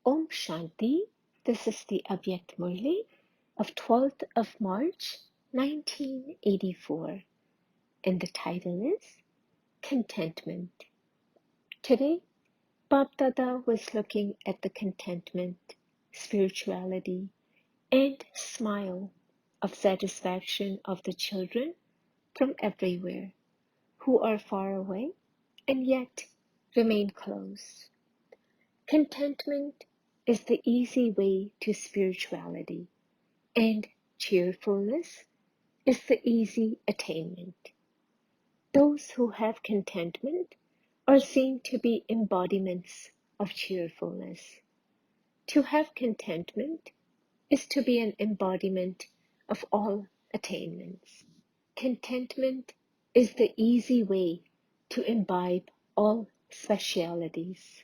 Om Shanti. This is the Avyakt Murli of 12th of March 1984, and the title is Contentment. Today, Bab Dada was looking at the contentment, spirituality, and smile of satisfaction of the children from everywhere who are far away and yet remain close. Contentment is the easy way to spirituality, and cheerfulness is the easy attainment. Those who have contentment are seen to be embodiments of cheerfulness. To have contentment is to be an embodiment of all attainments. Contentment is the easy way to imbibe all specialities.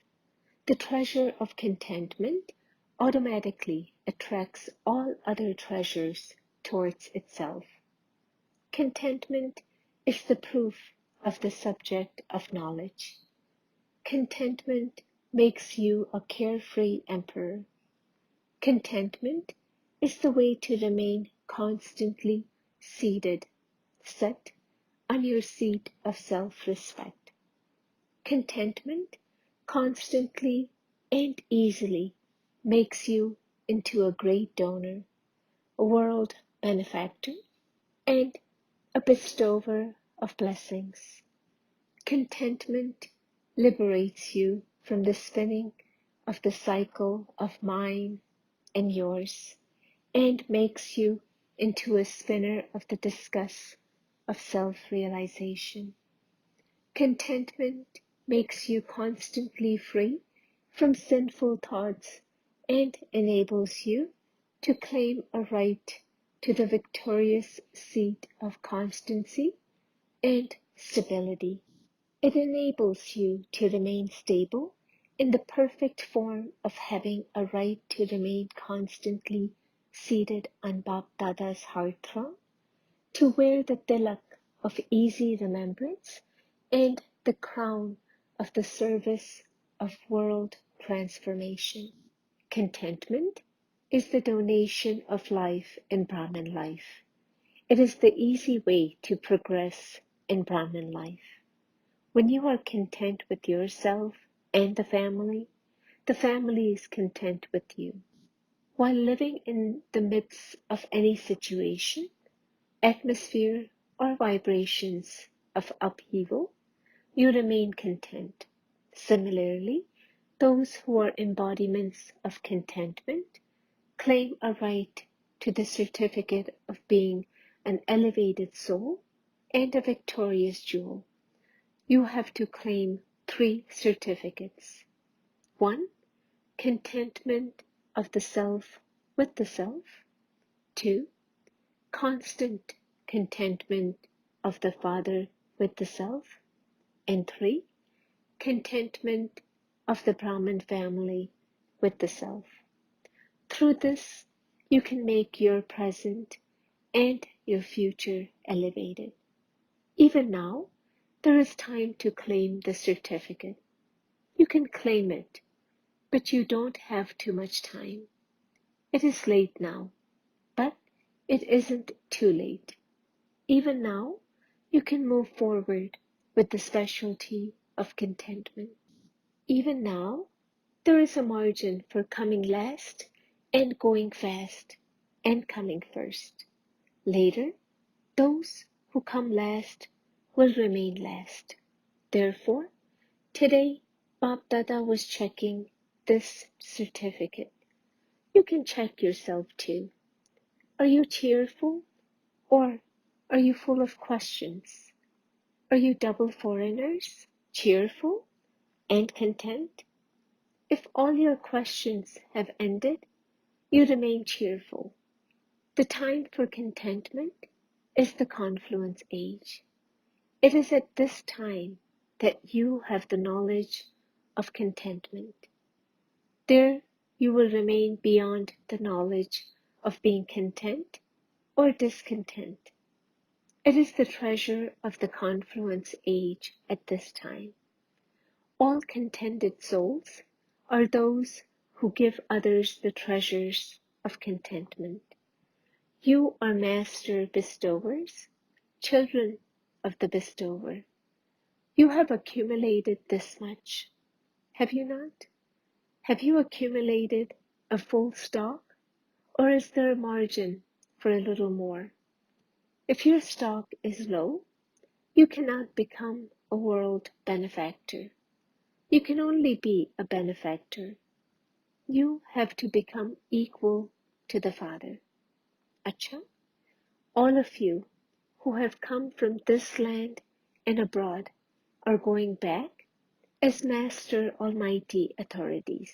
The treasure of contentment automatically attracts all other treasures towards itself. Contentment is the proof of the subject of knowledge. Contentment makes you a carefree emperor. Contentment is the way to remain constantly seated, set on your seat of self-respect. Contentment constantly and easily makes you into a great donor, a world benefactor, and a bestower of blessings. Contentment liberates you from the spinning of the cycle of mine and yours, and makes you into a spinner of the discus of self-realization. Contentment makes you constantly free from sinful thoughts and enables you to claim a right to the victorious seat of constancy and stability. It enables you to remain stable in the perfect form of having a right to remain constantly seated on Bap Dada's heart throne, to wear the tilak of easy remembrance and the crown of the service of world transformation. Contentment is the donation of life in Brahman life. It is the easy way to progress in Brahman life. When you are content with yourself and the family is content with you. While living in the midst of any situation, atmosphere, or vibrations of upheaval, you remain content. Similarly, those who are embodiments of contentment claim a right to the certificate of being an elevated soul and a victorious jewel. You have to claim 3 certificates. 1. Contentment of the self with the self. 2. Constant contentment of the Father with the self. And 3. Contentment of the Brahman family with the self. Through this, you can make your present and your future elevated. Even now, there is time to claim the certificate. You can claim it, but you don't have too much time. It is late now, but it isn't too late. Even now, you can move forward with the specialty of contentment. Even now, there is a margin for coming last and going fast and coming first. Later, those who come last will remain last. Therefore, today, Bap Dada was checking this certificate. You can check yourself too. Are you cheerful, or are you full of questions? Are you double foreigners, cheerful and content? If all your questions have ended, you remain cheerful. The time for contentment is the confluence age. It is at this time that you have the knowledge of contentment. There you will remain beyond the knowledge of being content or discontent. It is the treasure of the confluence age at this time. All contented souls are those who give others the treasures of contentment. You are master bestowers, children of the bestower. You have accumulated this much, have you not? Have you accumulated a full stock, or is there a margin for a little more? If your stock is low, you cannot become a world benefactor. You can only be a benefactor. You have to become equal to the Father. Acha, all of you who have come from this land and abroad are going back as Master Almighty authorities,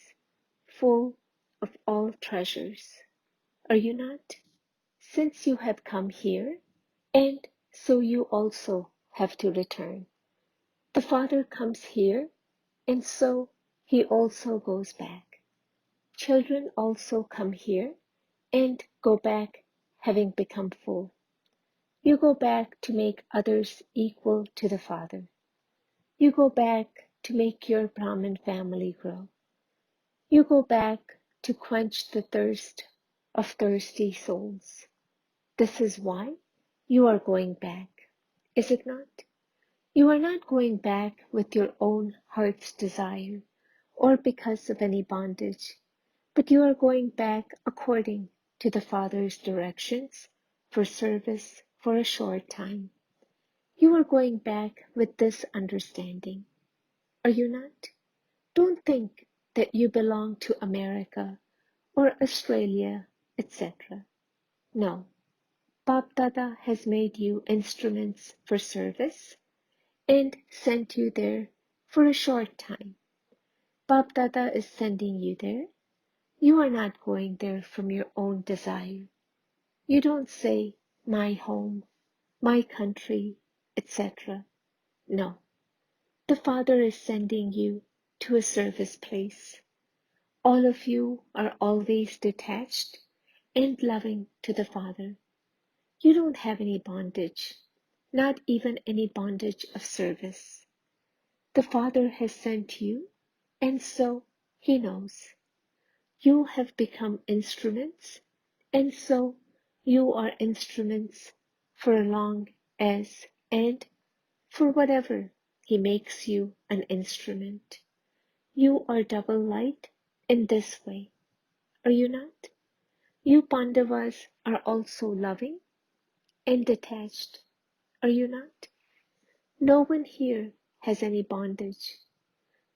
full of all treasures. Are you not? Since you have come here, and so you also have to return. The Father comes here, and so he also goes back. Children also come here and go back having become full. You go back to make others equal to the Father. You go back to make your Brahmin family grow. You go back to quench the thirst of thirsty souls. This is why you are going back, is it not? You are not going back with your own heart's desire or because of any bondage, but you are going back according to the Father's directions for service for a short time. You are going back with this understanding, are you not? Don't think that you belong to America or Australia, etc. No, Bap Dada has made you instruments for service and sent you there for a short time. Bap Dada is sending you there. You are not going there from your own desire. You don't say, my home, my country, etc. No, the Father is sending you to a service place. All of you are always detached and loving to the Father. You don't have any bondage, not even any bondage of service. The Father has sent you, and so He knows. You have become instruments, and so you are instruments for as long as and for whatever He makes you an instrument. You are double light in this way, are you not? You Pandavas are also loving and detached, are you not? No one here has any bondage.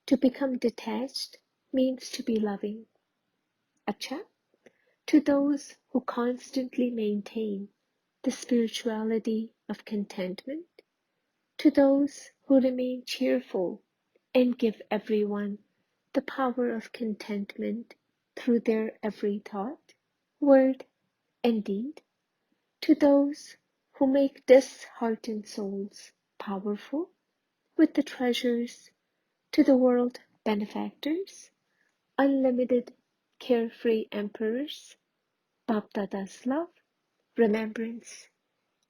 To become detached means to be loving. Acha? To those who constantly maintain the spirituality of contentment, to those who remain cheerful and give everyone the power of contentment through their every thought, word, and deed, to those who make disheartened souls powerful with the treasures, to the world benefactors, unlimited carefree emperors, Bap Dada's love, remembrance,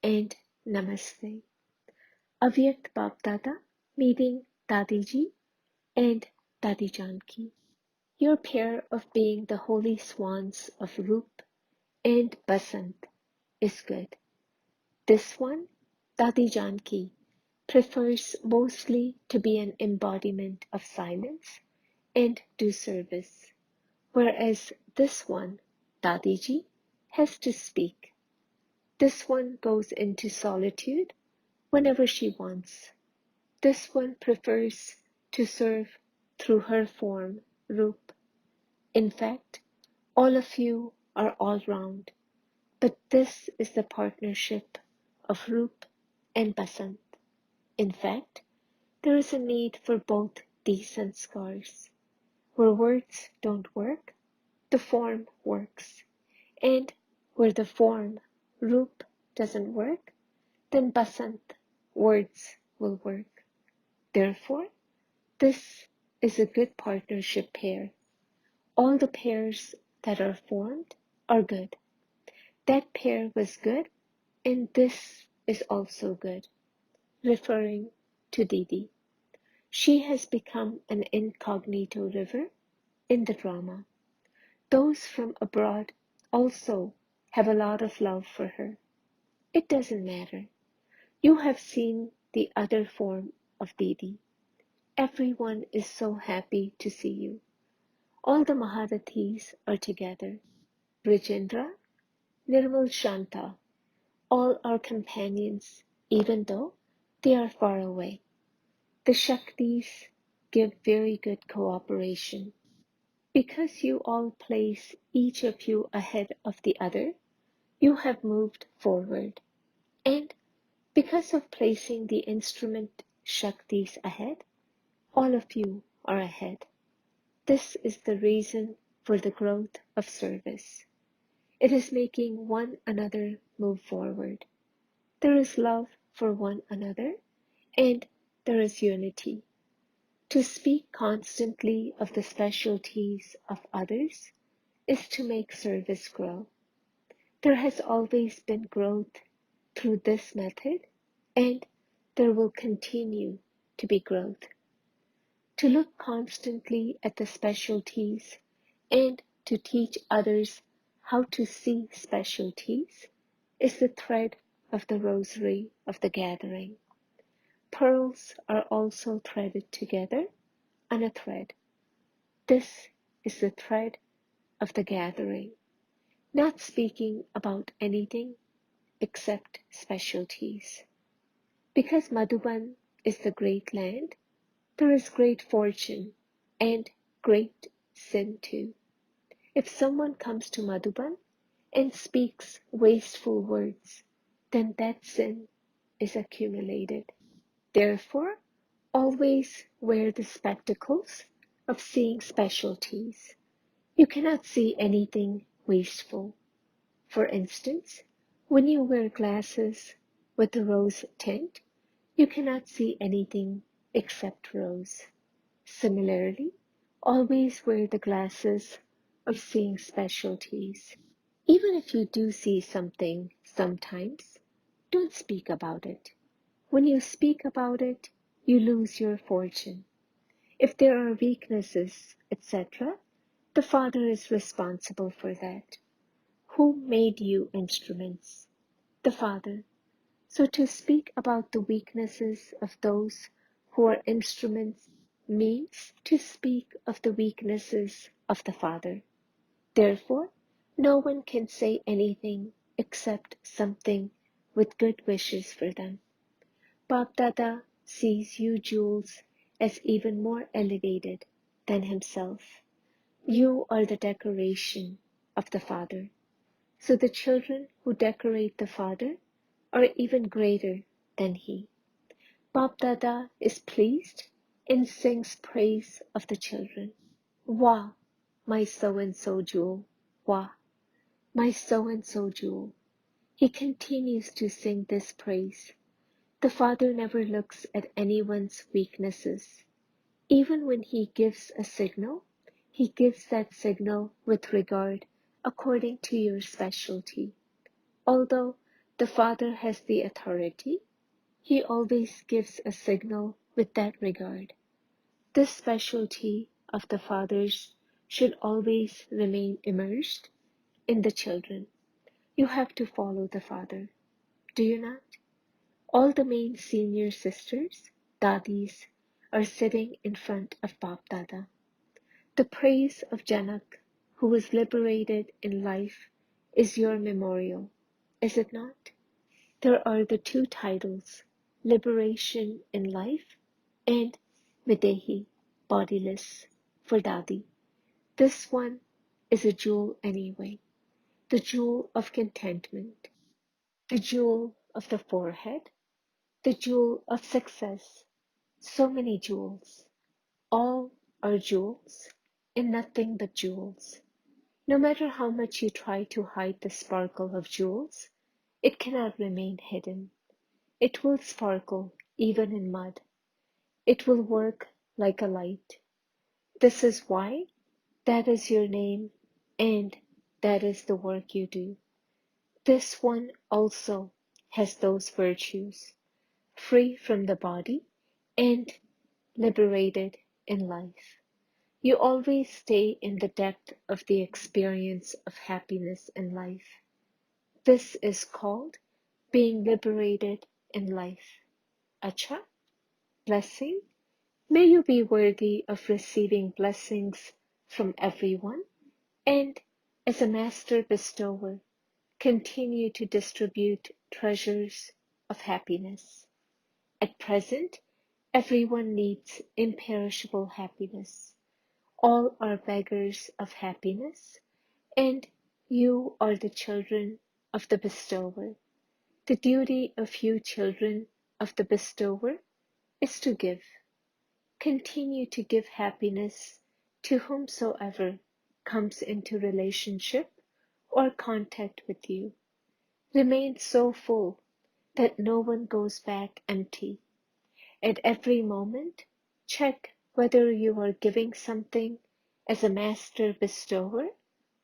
and namaste. Avyakt Bap Dada meeting Dadiji and Dadi Janki. Your pair of being the holy swans of Rup and Basant is good. This one, Dadi Janki, prefers mostly to be an embodiment of silence and do service, whereas this one, Dadiji, has to speak. This one goes into solitude whenever she wants. This one prefers to serve through her form, Rup. In fact, all of you are all round, but this is the partnership of Rup and Basant. In fact, there is a need for both these sanskars. Where words don't work, the form works. And where the form, Rup, doesn't work, then Basant, words, will work. Therefore, this is a good partnership pair. All the pairs that are formed are good. That pair was good, and this is also good, referring to Didi. She has become an incognito river in the drama. Those from abroad also have a lot of love for her. It doesn't matter. You have seen the other form of Didi. Everyone is so happy to see you. All the Maharathis are together. Brijendra, Nirmal Shanta, all our companions, even though they are far away. The Shaktis give very good cooperation. Because you all place each of you ahead of the other, you have moved forward. And because of placing the instrument Shaktis ahead, all of you are ahead. This is the reason for the growth of service. It is making one another move forward. There is love for one another, and there is unity. To speak constantly of the specialties of others is to make service grow. There has always been growth through this method, and there will continue to be growth. To look constantly at the specialties and to teach others how to see specialties is the thread of the rosary of the gathering. Pearls are also threaded together on a thread. This is the thread of the gathering, not speaking about anything except specialties. Because Madhuban is the great land, there is great fortune and great sin too. If someone comes to Madhuban and speaks wasteful words, then that sin is accumulated. Therefore, always wear the spectacles of seeing specialties. You cannot see anything wasteful. For instance, when you wear glasses with a rose tint, you cannot see anything except rose. Similarly, always wear the glasses of seeing specialties. Even if you do see something sometimes, don't speak about it. When you speak about it, you lose your fortune. If there are weaknesses, etc., the Father is responsible for that. Who made you instruments? The Father. So to speak about the weaknesses of those who are instruments means to speak of the weaknesses of the Father. Therefore, no one can say anything except something with good wishes for them. Bap Dada sees you, Jules, as even more elevated than himself. You are the decoration of the Father. So the children who decorate the Father are even greater than he. Bap Dada is pleased and sings praise of the children. Wah, my so-and-so jewel. Wah, my so-and-so jewel. He continues to sing this praise. The Father never looks at anyone's weaknesses. Even when he gives a signal, he gives that signal with regard according to your specialty. Although the Father has the authority, he always gives a signal with that regard. This specialty of the Father's should always remain immersed in the children. You have to follow the Father, do you not? All the main senior sisters, Dadis, are sitting in front of Bap Dada. The praise of Janak, who was liberated in life, is your memorial, is it not? There are the two titles, Liberation in Life and Videhi, Bodiless, for Dadi. This one is a jewel anyway, the jewel of contentment, the jewel of the forehead, the jewel of success. So many jewels. All are jewels and nothing but jewels. No matter how much you try to hide the sparkle of jewels, it cannot remain hidden. It will sparkle even in mud. It will work like a light. This is why that is your name and that is the work you do. This one also has those virtues, free from the body and liberated in life. You always stay in the depth of the experience of happiness in life. This is called being liberated in life. Acha, blessing. May you be worthy of receiving blessings from everyone, and as a master bestower, continue to distribute treasures of happiness. At present, everyone needs imperishable happiness. All are beggars of happiness, and you are the children of the bestower. The duty of you children of the bestower is to give. Continue to give happiness to whomsoever comes into relationship or contact with you. Remain so full that no one goes back empty. At every moment, check whether you are giving something as a master bestower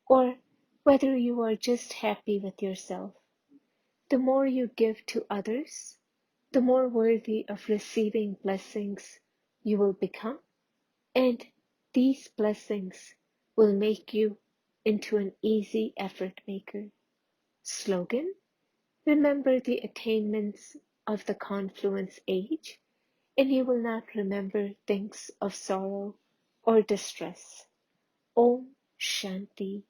or whether you are just happy with yourself. The more you give to others, the more worthy of receiving blessings you will become, and these blessings will make you into an easy effort maker. Slogan: remember the attainments of the confluence age, and you will not remember things of sorrow or distress. Om Shanti.